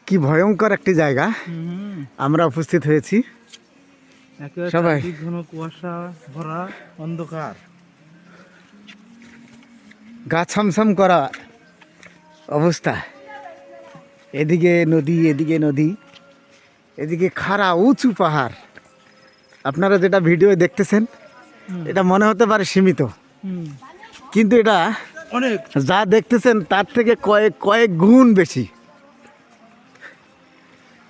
কি ভয়ঙ্কর একটি জায়গা আমরা উপস্থিত হয়েছি সবাই। ঘন কুয়াশা ভরা অন্ধকার, গা ছমছম করা অবস্থা। এদিকে নদী, এদিকে নদী, এদিকে খাড়া উঁচু পাহাড়। আপনারা যেটা ভিডিও দেখতেছেন এটা মনে হতে পারে সীমিত, কিন্তু এটা অনেক যা দেখতেছেন তার থেকে কয়েক গুণ বেশি।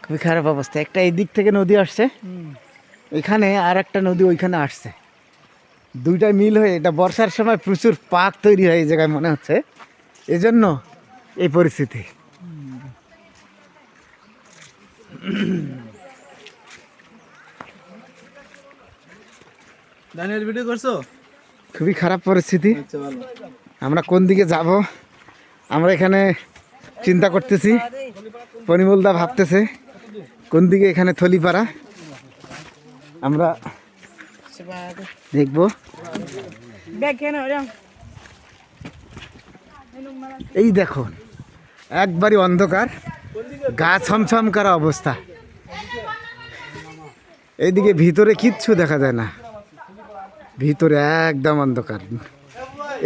খুবই খারাপ অবস্থা। একটা এই দিক থেকে নদী আসছে, এখানে আর একটা নদী ওইখানে আসছে, দুইটাই মিল হয়ে এটা বর্ষার সময় প্রচুর পাক তৈরি হয় এই জায়গায় মনে হচ্ছে, এজন্য এই পরিস্থিতি। দানিয়ার ভিডিও করছো? খুবই খারাপ পরিস্থিতি। আমরা কোন দিকে যাব আমরা এখানে চিন্তা করতেছি। পরিমলদা ভাবতেছে কোন দিকে এখানে থলিপাড়া আমরা দেখব। এই দেখো একবারই অন্ধকার, গা ছমছম করা অবস্থা। এইদিকে ভিতরে কিচ্ছু দেখা যায় না, ভিতরে একদম অন্ধকার।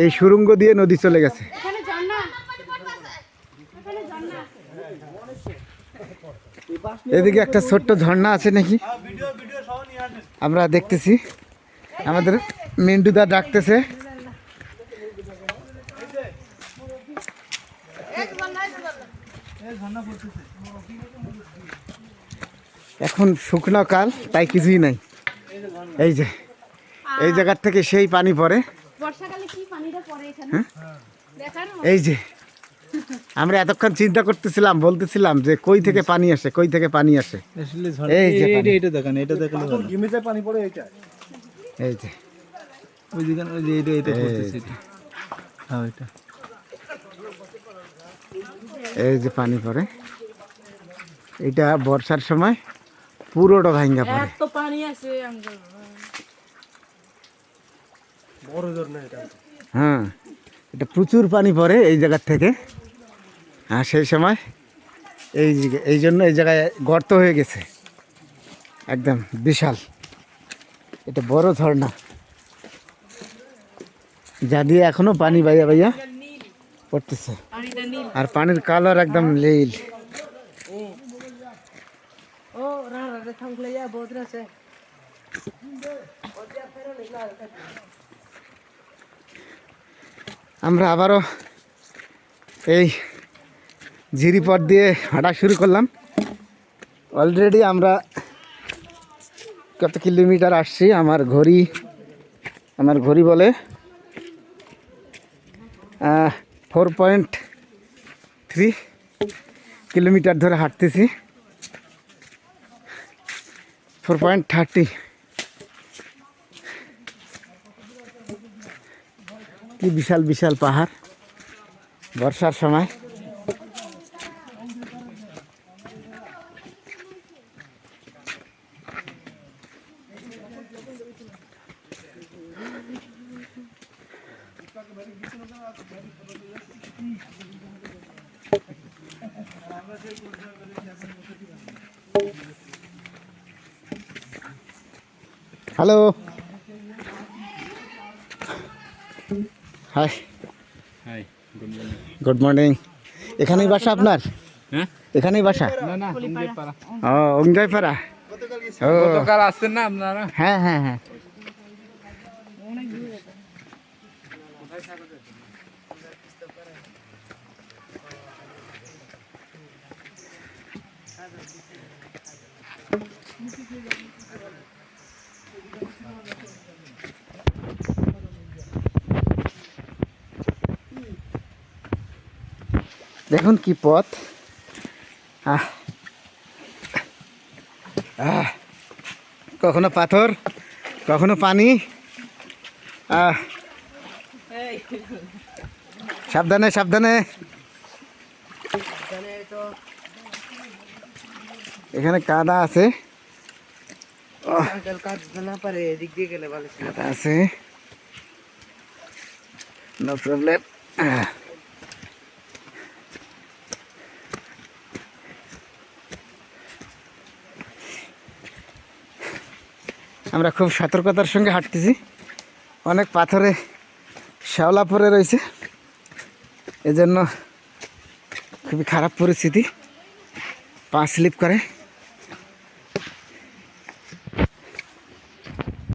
এই সুড়ঙ্গ দিয়ে নদী চলে গেছে। এদিকে একটা ছোট্ট ঝর্ণা আছে নাকি আমরা দেখতেছি। আমাদের মিন্টুদা ডাকতেছে। এখন শুকনো কাল, তাই কিছুই নাই। এই যে এই জায়গার থেকে সেই পানি পড়ে। এই যে আমরা এতক্ষণ চিন্তা করতেছিলাম, বলতেছিলাম যে কই থেকে পানি আসে, কই থেকে পানি আসে। এই যে এটা দেখেন, এটা দেখেন গিমিতে পানি পড়ে। এইটা এই যে ওই দিকে, ওই যে এটা পড়তেছে, এটা হ্যাঁ এটা। এই যে পানি পড়ে, এটা বর্ষার সময় পুরোটা ভাঙ্গা পড়ে। এত পানি আছে বড় ঝর্ণা এটা। হ্যাঁ, এটা প্রচুর পানি পড়ে এই জায়গার থেকে। আর সেই সময় এই জন্য এই জায়গায় গর্ত হয়ে গেছে একদম বিশাল। এটা বড় ঝর্ণা, যা দিয়ে এখনো পানি বাইয়া বাইয়া পড়তেছে। আর পানির কালার একদম নীল। আমরা আবারও এই ঝিরিপথ দিয়ে হাঁটা শুরু করলাম। অলরেডি আমরা কত কিলোমিটার আসছি আমার ঘড়ি বলে 4.3 কিলোমিটার ধরে হাঁটতেছি। 4.30। কি বিশাল বিশাল পাহাড় বর্ষার সময়। Hello, high high, good morning. Good morning. এখানেই বাসা আপনার? হ্যাঁ, এখানেই বাসা? না না, অঙ্গেপাড়া। ও, অঙ্গাইপাড়া। ও, গতকাল আসছেন না আপনারা? হ্যাঁ হ্যাঁ হ্যাঁ। দেখুন কি পথ। কখনো পাথর, কখনো পানি। সাবধানে সাবধানে। এখানে কাদা আছে, কাদা আছে, নো প্রবলেম। আমরা খুব সতর্কতার সঙ্গে হাঁটতেছি। অনেক পাথরে শ্যাওলা পড়ে রয়েছে, এজন্য খুবই খারাপ পরিস্থিতি, পা স্লিপ করে।